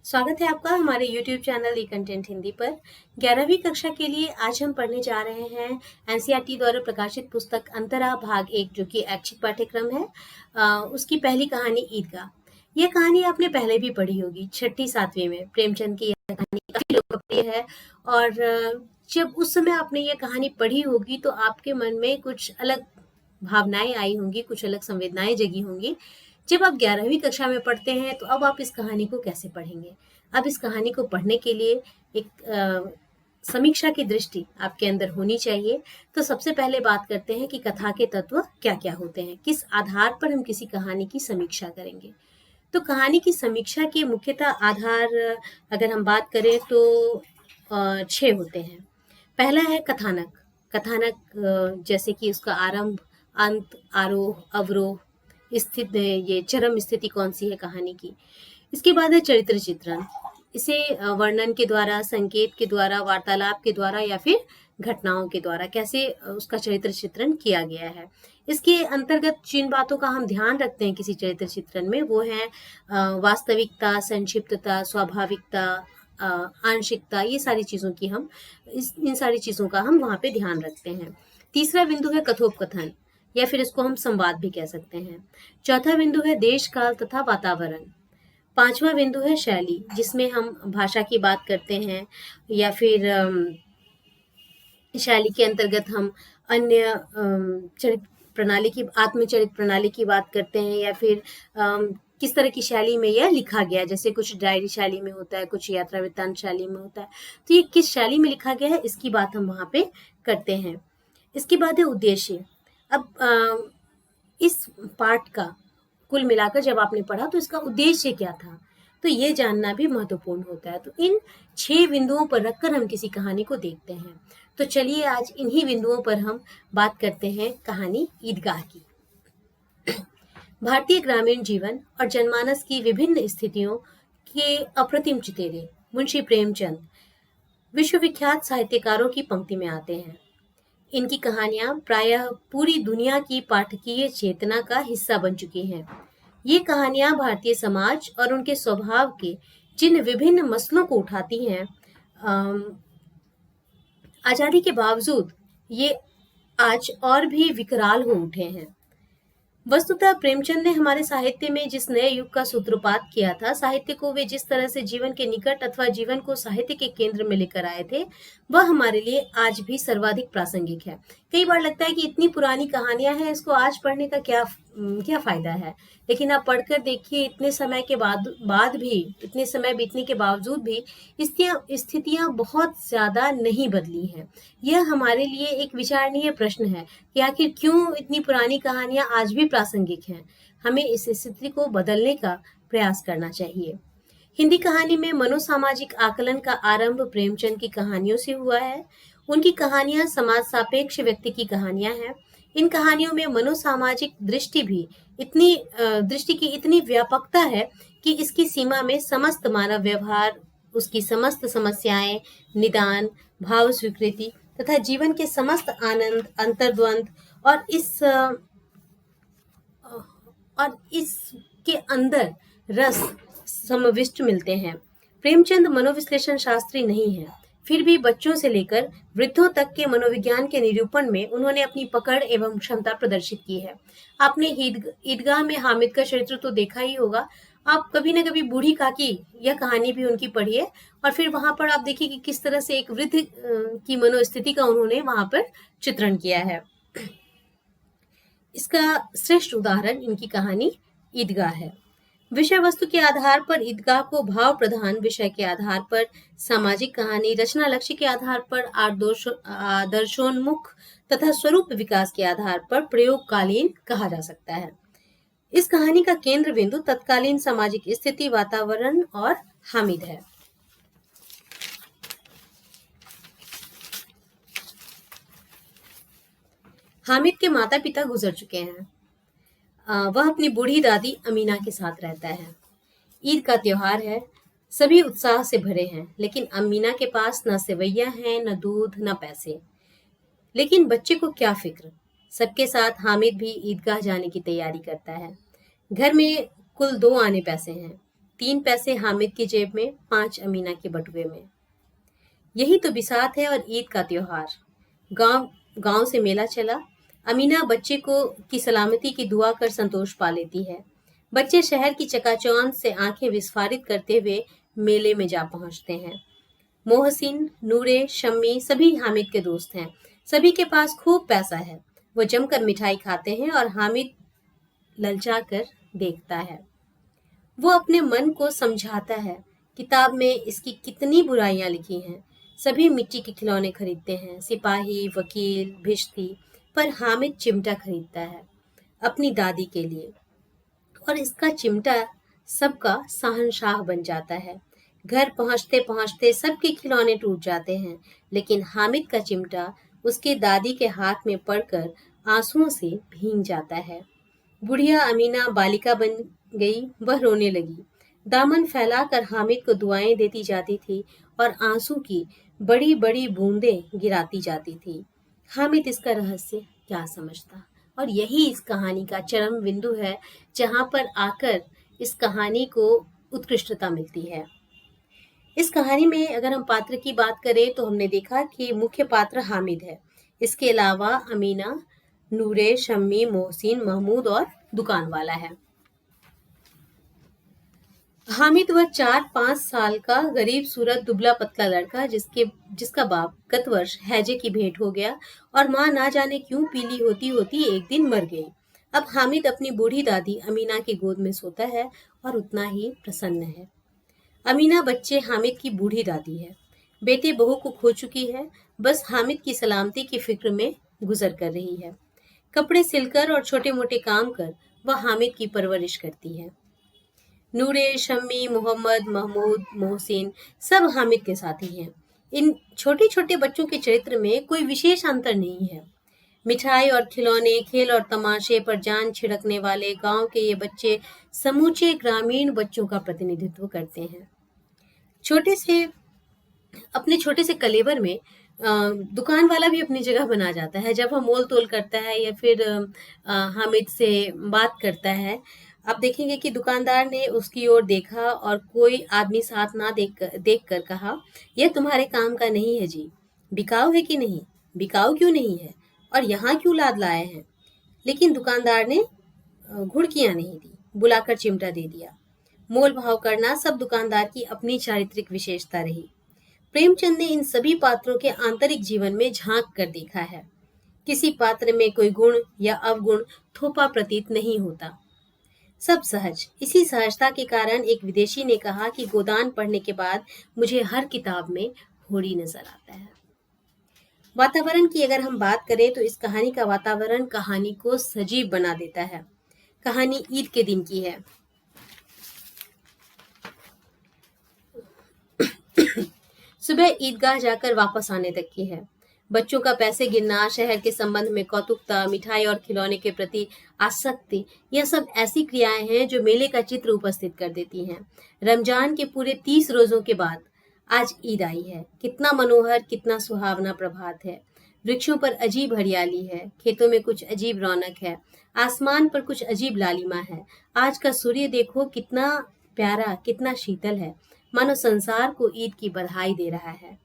स्वागत है आपका हमारे YouTube चैनल ई कंटेंट हिंदी पर। 11वीं कक्षा के लिए आज हम पढ़ने जा रहे हैं एनसीईआरटी द्वारा प्रकाशित पुस्तक अंतरा भाग 1 जो कि ऐच्छिक पाठ्यक्रम है। उसकी पहली कहानी ईदगाह। यह कहानी आपने पहले भी पढ़ी होगी, 6ठी 7वीं में। प्रेमचंद की यह कहानी काफी लोकप्रिय है और जब उस समय आपने यह कहानी पढ़ी होगी तो आपके मन में कुछ अलग भावनाएं आई होंगी, कुछ अलग संवेदनाएं जगी होंगी। जब आप 11वीं कक्षा में पढ़ते हैं तो अब आप इस कहानी को कैसे पढ़ेंगे? अब इस कहानी को पढ़ने के लिए एक समीक्षा की दृष्टि आपके अंदर होनी चाहिए। तो सबसे पहले बात करते हैं कि कथा के तत्व क्या-क्या होते हैं, किस आधार पर हम किसी कहानी की समीक्षा करेंगे। तो कहानी की समीक्षा के मुख्यतः आधार अगर हम बात करें तो 6 होते हैं। पहला है कथानक। कथानक जैसे कि उसका आरंभ, अंत, आरोह, अवरोह, ये चरम स्थिति कौन सी है कहानी की। इसके बाद है चरित्र चित्रण। इसे वर्णन के द्वारा, संकेत के द्वारा, वार्तालाप के द्वारा या फिर घटनाओं के द्वारा कैसे उसका चरित्र चित्रण किया गया है। इसके अंतर्गत जिन बातों का हम ध्यान रखते हैं किसी चरित्र चित्रण में वो है वास्तविकता, संक्षिप्तता, स्वाभाविकता, आंशिकता। ये सारी चीज़ों की इन सारी चीज़ों का हम वहाँ पे ध्यान रखते हैं। तीसरा बिंदु है कथोपकथन या फिर इसको हम संवाद भी कह सकते हैं। चौथा बिंदु है देश, काल तथा वातावरण। पांचवा बिंदु है शैली, जिसमें हम भाषा की बात करते हैं या फिर शैली के अंतर्गत हम अन्य आत्मचरित प्रणाली की बात करते हैं या फिर किस तरह की शैली में यह लिखा गया है। जैसे कुछ डायरी शैली में होता है, कुछ यात्रा वृत्तांत शैली में होता है, तो ये किस शैली में लिखा गया है इसकी बात हम वहाँ पे करते हैं। इसके बाद है उद्देश्य। अब इस पाठ का कुल मिलाकर जब आपने पढ़ा तो इसका उद्देश्य क्या था, तो ये जानना भी महत्वपूर्ण होता है। तो इन 6 बिंदुओं पर रखकर हम किसी कहानी को देखते हैं। तो चलिए आज इन्हीं बिंदुओं पर हम बात करते हैं कहानी ईदगाह की। भारतीय ग्रामीण जीवन और जनमानस की विभिन्न स्थितियों के अप्रतिम चितेरे मुंशी प्रेमचंद विश्वविख्यात साहित्यकारों की पंक्ति में आते हैं। इनकी कहानियां प्रायः पूरी दुनिया की पाठकीय चेतना का हिस्सा बन चुकी हैं। ये कहानियां भारतीय समाज और उनके स्वभाव के जिन विभिन्न मसलों को उठाती हैं, आजादी के बावजूद ये आज और भी विकराल हो उठे हैं। वस्तुतः प्रेमचंद ने हमारे साहित्य में जिस नए युग का सूत्रपात किया था, साहित्य को वे जिस तरह से जीवन के निकट अथवा जीवन को साहित्य के केंद्र में लेकर आए थे, वह हमारे लिए आज भी सर्वाधिक प्रासंगिक है। कई बार लगता है कि इतनी पुरानी कहानियां हैं, इसको आज पढ़ने का क्या फायदा है। लेकिन आप पढ़कर देखिए, इतने समय के बाद भी, इतने समय बीतने के बावजूद भी स्थितियां बहुत ज्यादा नहीं बदली हैं। यह हमारे लिए एक विचारणीय प्रश्न है कि आखिर क्यों इतनी पुरानी कहानियां आज भी प्रासंगिक हैं। हमें इस स्थिति को बदलने का प्रयास करना चाहिए। हिंदी कहानी में मनोसामाजिक आकलन का आरंभ प्रेमचंद की कहानियों से हुआ है। उनकी कहानियां समाज सापेक्ष व्यक्ति की कहानियां हैं। इन कहानियों में मनोसामाजिक दृष्टि की इतनी व्यापकता है कि इसकी सीमा में समस्त मानव व्यवहार, उसकी समस्त समस्याएं, निदान, भाव स्वीकृति तथा जीवन के समस्त आनंद, अंतर्द्वंद और इसके अंदर रस समाविष्ट मिलते हैं। प्रेमचंद मनोविश्लेषण शास्त्री नहीं है, फिर भी बच्चों से लेकर वृद्धों तक के मनोविज्ञान के निरूपण में उन्होंने अपनी पकड़ एवं क्षमता प्रदर्शित की है। आपने ईदगाह में हामिद का चरित्र तो देखा ही होगा। आप कभी न कभी बूढ़ी काकी यह कहानी भी उनकी पढ़िए और फिर वहां पर आप देखिए कि किस तरह से एक वृद्ध की मनोस्थिति का उन्होंने वहां पर चित्रण किया है। इसका श्रेष्ठ उदाहरण इनकी कहानी ईदगाह है। विषय वस्तु के आधार पर ईदगाह को भाव प्रधान, विषय के आधार पर सामाजिक कहानी, रचना लक्ष्य के आधार पर आदर्शोन्मुख तथा स्वरूप विकास के आधार पर प्रयोगकालीन कहा जा सकता है। इस कहानी का केंद्र बिंदु तत्कालीन सामाजिक स्थिति, वातावरण और हामिद है। हामिद के माता पिता गुजर चुके हैं। वह अपनी बूढ़ी दादी अमीना के साथ रहता है। ईद का त्योहार है, सभी उत्साह से भरे हैं, लेकिन अमीना के पास न सेवैया है, न दूध, न पैसे। लेकिन बच्चे को क्या फिक्र। सबके साथ हामिद भी ईदगाह जाने की तैयारी करता है। घर में कुल 2 आने पैसे हैं। 3 पैसे हामिद की जेब में, 5 अमीना के बटुए में। यही तो बिसात है और ईद का त्योहार। गांव गांव से मेला चला। अमीना बच्चे को की सलामती की दुआ कर संतोष पा लेती है। बच्चे शहर की चकाचौंध से आंखें विस्फारित करते हुए मेले में जा पहुंचते हैं। मोहसिन, नूरे, शम्मी सभी हामिद के दोस्त हैं। सभी के पास खूब पैसा है। वो जमकर मिठाई खाते हैं और हामिद ललचा कर देखता है। वो अपने मन को समझाता है, किताब में इसकी कितनी बुराइयां लिखी हैं। सभी मिट्टी के खिलौने खरीदते हैं, सिपाही, वकील, भिश्ती, पर हामिद चिमटा खरीदता है अपनी दादी के लिए। और इसका चिमटा सबका शहंशाह बन जाता है। घर पहुंचते पहुंचते सबके खिलौने टूट जाते हैं, लेकिन हामिद का चिमटा उसके दादी के हाथ में पड़कर आंसुओं से भीग जाता है। बुढ़िया अमीना बालिका बन गई। वह रोने लगी। दामन फैलाकर हामिद को दुआएं देती जाती थी और आंसू की बड़ी बड़ी बूंदें गिराती जाती थी। हामिद इसका रहस्य क्या समझता? और यही इस कहानी का चरम बिंदु है, जहां पर आकर इस कहानी को उत्कृष्टता मिलती है। इस कहानी में अगर हम पात्र की बात करें तो हमने देखा कि मुख्य पात्र हामिद है। इसके अलावा अमीना, नूरे, शम्मी, मोहसिन, महमूद और दुकान वाला है। हामिद वह 4-5 साल का गरीब सूरत दुबला पतला लड़का जिसका बाप गत वर्ष हैजे की भेंट हो गया और माँ ना जाने क्यों पीली होती होती एक दिन मर गई। अब हामिद अपनी बूढ़ी दादी अमीना की गोद में सोता है और उतना ही प्रसन्न है। अमीना बच्चे हामिद की बूढ़ी दादी है। बेटे बहू को खो चुकी है, बस हामिद की सलामती की फिक्र में गुजर कर रही है। कपड़े सिलकर और छोटे मोटे काम कर वह हामिद की परवरिश करती है। नूरे, शम्मी, मोहम्मद, महमूद, मोहसिन सब हामिद के साथी हैं। इन छोटे छोटे बच्चों के चरित्र में कोई विशेष अंतर नहीं है। मिठाई और खिलौने, खेल और तमाशे पर जान छिड़कने वाले गांव के ये बच्चे समूचे ग्रामीण बच्चों का प्रतिनिधित्व करते हैं। अपने छोटे से कलेवर में दुकान वाला भी अपनी जगह बना जाता है। जब वह मोल तोल करता है या फिर हामिद से बात करता है, आप देखेंगे कि दुकानदार ने उसकी ओर देखा और कोई आदमी साथ ना देख कर कहा, यह तुम्हारे काम का नहीं है जी। बिकाऊ है कि नहीं? बिकाऊ क्यों नहीं है? और यहाँ क्यों लाद लाए हैं? लेकिन दुकानदार ने घुड़कियां नहीं दी, बुलाकर चिमटा दे दिया। मोल भाव करना सब दुकानदार की अपनी चारित्रिक विशेषता रही। प्रेमचंद ने इन सभी पात्रों के आंतरिक जीवन में झांक कर देखा है। किसी पात्र में कोई गुण या अवगुण थोपा प्रतीत नहीं होता, सब सहज। इसी सहजता के कारण एक विदेशी ने कहा कि गोदान पढ़ने के बाद मुझे हर किताब में होड़ी नजर आता है। वातावरण की अगर हम बात करें तो इस कहानी का वातावरण कहानी को सजीव बना देता है। कहानी ईद के दिन की है। सुबह ईदगाह जाकर वापस आने तक की है। बच्चों का पैसे गिनना, शहर के संबंध में कौतुकता, मिठाई और खिलौने के प्रति आसक्ति, यह सब ऐसी क्रियाएं हैं जो मेले का चित्र उपस्थित कर देती हैं। रमजान के पूरे 30 रोजों के बाद आज ईद आई है। कितना मनोहर, कितना सुहावना प्रभात है। वृक्षों पर अजीब हरियाली है, खेतों में कुछ अजीब रौनक है, आसमान पर कुछ अजीब लालिमा है। आज का सूर्य देखो, कितना प्यारा, कितना शीतल है, मानो संसार को ईद की बधाई दे रहा है।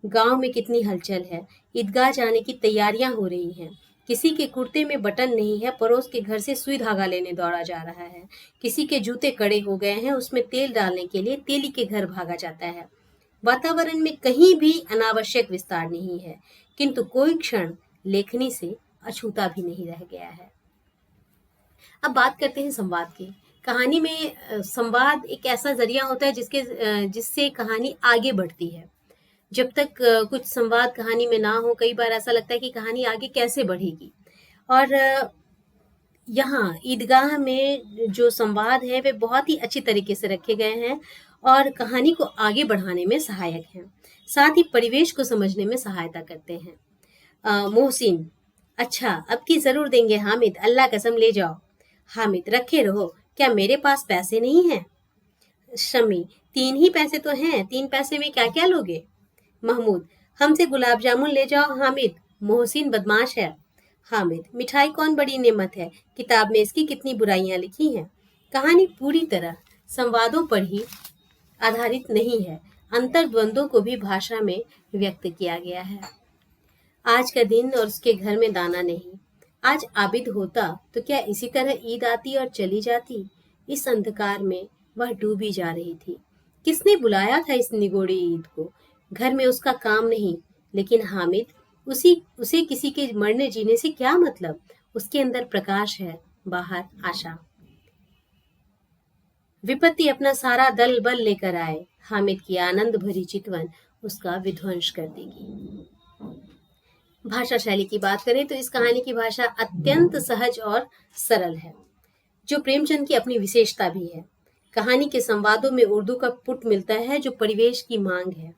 गांव में कितनी हलचल है। ईदगाह जाने की तैयारियां हो रही हैं। किसी के कुर्ते में बटन नहीं है, पड़ोस के घर से सुई धागा लेने दौड़ा जा रहा है। किसी के जूते कड़े हो गए हैं, उसमें तेल डालने के लिए तेली के घर भागा जाता है। वातावरण में कहीं भी अनावश्यक विस्तार नहीं है, किंतु कोई क्षण लेखनी से अछूता भी नहीं रह गया है। अब बात करते हैं संवाद की। कहानी में संवाद एक ऐसा जरिया होता है जिससे कहानी आगे बढ़ती है। जब तक कुछ संवाद कहानी में ना हो, कई बार ऐसा लगता है कि कहानी आगे कैसे बढ़ेगी। और यहाँ ईदगाह में जो संवाद है वे बहुत ही अच्छी तरीके से रखे गए हैं और कहानी को आगे बढ़ाने में सहायक हैं, साथ ही परिवेश को समझने में सहायता करते हैं। मोहसिन, अच्छा अब की जरूर देंगे हामिद, अल्लाह कसम ले जाओ। हामिद, रखे रहो, क्या मेरे पास पैसे नहीं हैं? शमी, 3 ही पैसे तो हैं, 3 पैसे में क्या क्या लोगे? महमूद, हमसे गुलाब जामुन ले जाओ। हामिद, मोहसिन बदमाश है। हामिद, मिठाई कौन बड़ी नेमत है, किताब में इसकी कितनी बुराइयां लिखी हैं। कहानी पूरी तरह संवादों पर ही आधारित नहीं है, अंतर्द्वंदों को भी भाषा में व्यक्त किया गया है। आज का दिन और उसके घर में दाना नहीं। आज आबिद होता तो क्या इसी तरह ईद आती और चली जाती? इस अंधकार में वह डूबी जा रही थी। किसने बुलाया था इस निगोड़ी ईद को? घर में उसका काम नहीं, लेकिन हामिद, उसी उसे किसी के मरने जीने से क्या मतलब? उसके अंदर प्रकाश है, बाहर आशा। विपत्ति अपना सारा दल बल लेकर आए, हामिद की आनंद भरी चितवन उसका विध्वंस कर देगी। भाषा शैली की बात करें तो इस कहानी की भाषा अत्यंत सहज और सरल है, जो प्रेमचंद की अपनी विशेषता भी है। कहानी के संवादों में उर्दू का पुट मिलता है, जो परिवेश की मांग है।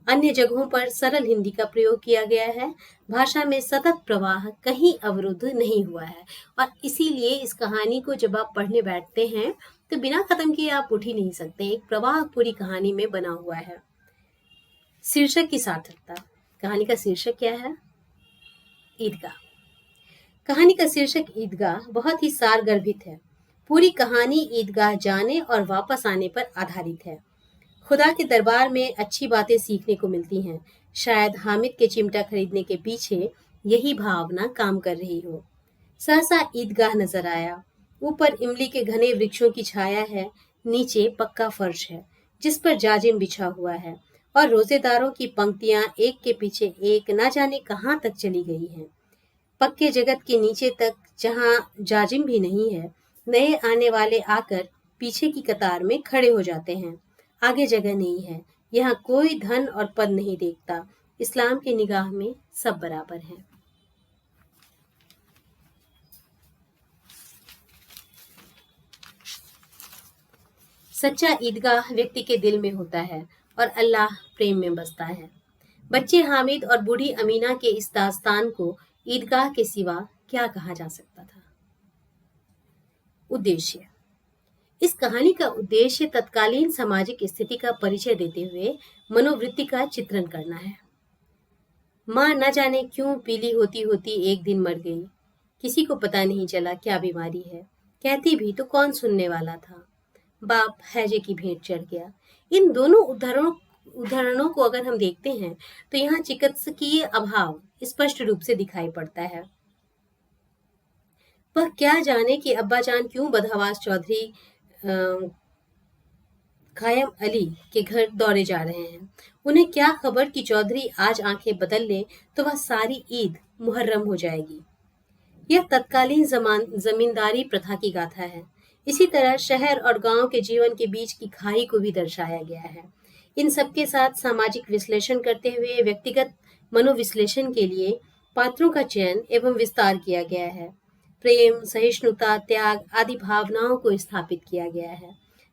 अन्य जगहों पर सरल हिंदी का प्रयोग किया गया है। भाषा में सतत प्रवाह कहीं अवरुद्ध नहीं हुआ है, और इसीलिए इस कहानी को जब आप पढ़ने बैठते हैं तो बिना खत्म किए आप उठ ही नहीं सकते। एक प्रवाह पूरी कहानी में बना हुआ है। शीर्षक की सार्थकता। कहानी का शीर्षक क्या है? ईदगाह। कहानी का शीर्षक ईदगाह बहुत ही सारगर्भित है। पूरी कहानी ईदगाह जाने और वापस आने पर आधारित है। खुदा के दरबार में अच्छी बातें सीखने को मिलती हैं। शायद हामिद के चिमटा खरीदने के पीछे यही भावना काम कर रही हो। सहसा ईदगाह नजर आया। ऊपर इमली के घने वृक्षों की छाया है, नीचे पक्का फर्श है जिस पर जाजिम बिछा हुआ है, और रोजेदारों की पंक्तियां एक के पीछे एक न जाने कहाँ तक चली गई हैं। पक्के जगत के नीचे तक, जहाँ जाजिम भी नहीं है, नए आने वाले आकर पीछे की कतार में खड़े हो जाते हैं। आगे जगह नहीं है। यहाँ कोई धन और पद नहीं देखता। इस्लाम की निगाह में सब बराबर हैं। सच्चा ईदगाह व्यक्ति के दिल में होता है और अल्लाह प्रेम में बसता है। बच्चे हामिद और बूढ़ी अमीना के इस दास्तान को ईदगाह के सिवा क्या कहा जा सकता था? उद्देश्य। इस कहानी का उद्देश्य तत्कालीन सामाजिक स्थिति का परिचय देते हुए मनोवृत्ति का चित्रण करना है। माँ न जाने क्यों पीली होती होती एक दिन मर गई। किसी को पता नहीं चला क्या बीमारी है। कहती भी तो कौन सुनने वाला था। बाप हैजे की भेंट चढ़ गया। इन दोनों उदाहरणों को अगर हम देखते हैं तो यहाँ चिकित्सकीय अभाव स्पष्ट रूप से दिखाई पड़ता है। वह क्या जाने कि अब्बा जान क्यों बदहवास चौधरी कायम अली के घर दौड़े जा रहे हैं। उन्हें क्या खबर कि चौधरी आज आंखें बदल ले तो वह सारी ईद मुहर्रम हो जाएगी। यह तत्कालीन जमींदारी प्रथा की गाथा है। इसी तरह शहर और गांव के जीवन के बीच की खाई को भी दर्शाया गया है। इन सबके साथ सामाजिक विश्लेषण करते हुए व्यक्तिगत मनोविश्लेषण के लिए पात्रों का चयन एवं विस्तार किया गया है। प्रेम, सहिष्णुता, त्याग आदि भावनाओं को स्थापित किया गया है।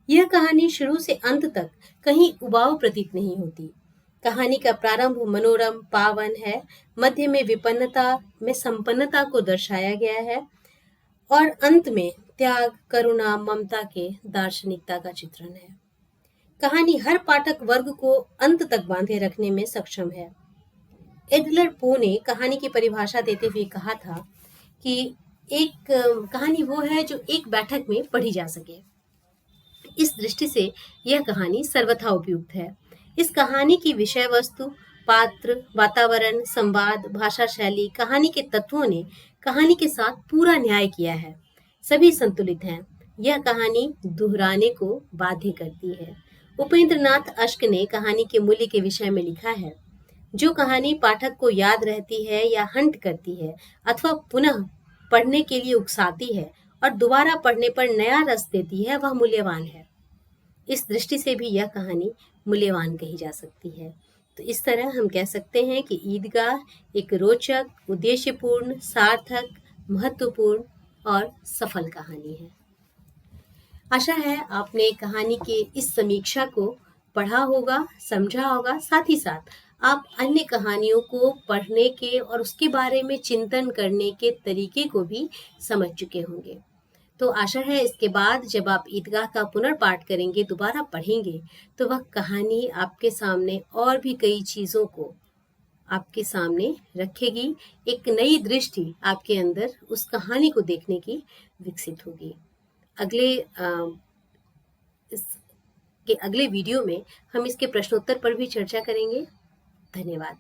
यह कहानी शुरू से अंत तक कहीं उबाऊ प्रतीत नहीं होती। कहानी का प्रारंभ मनोरम पावन है, मध्य में विपन्नता में संपन्नता को दर्शाया गया है, और अंत में त्याग, करुणा, ममता के दार्शनिकता का चित्रण है। कहानी हर पाठक वर्ग को अंत तक बांधे रखने में सक्षम है। एडलर पो ने कहानी की परिभाषा देते हुए कहा था कि एक कहानी वो है जो एक बैठक में पढ़ी जा सके। इस दृष्टि से यह कहानी सर्वथा उपयुक्त है। इस कहानी की विषय वस्तु, पात्र, वातावरण, संवाद, भाषा शैली, कहानी के तत्वों ने कहानी के साथ पूरा न्याय किया है। सभी संतुलित हैं। यह कहानी दोहराने को बाध्य करती है। उपेंद्र नाथ अश्क ने कहानी के मूल्य के विषय में लिखा है, जो कहानी पाठक को याद रहती है या हंट करती है अथवा पुनः पढ़ने के लिए उकसाती है और दोबारा पढ़ने पर नया रस देती है, वह मूल्यवान है। इस दृष्टि से भी यह कहानी मूल्यवान कही जा सकती है। तो इस तरह हम कह सकते हैं कि ईदगाह एक रोचक, उद्देश्यपूर्ण, सार्थक, महत्वपूर्ण और सफल कहानी है। आशा है आपने कहानी के इस समीक्षा को पढ़ा होगा, समझा होगा। साथ ही साथ आप अन्य कहानियों को पढ़ने के और उसके बारे में चिंतन करने के तरीके को भी समझ चुके होंगे। तो आशा है इसके बाद जब आप ईदगाह का पुनर्पाठ करेंगे, दोबारा पढ़ेंगे, तो वह कहानी आपके सामने और भी कई चीज़ों को आपके सामने रखेगी। एक नई दृष्टि आपके अंदर उस कहानी को देखने की विकसित होगी। अगले इसके अगले वीडियो में हम इसके प्रश्नोत्तर पर भी चर्चा करेंगे। धन्यवाद।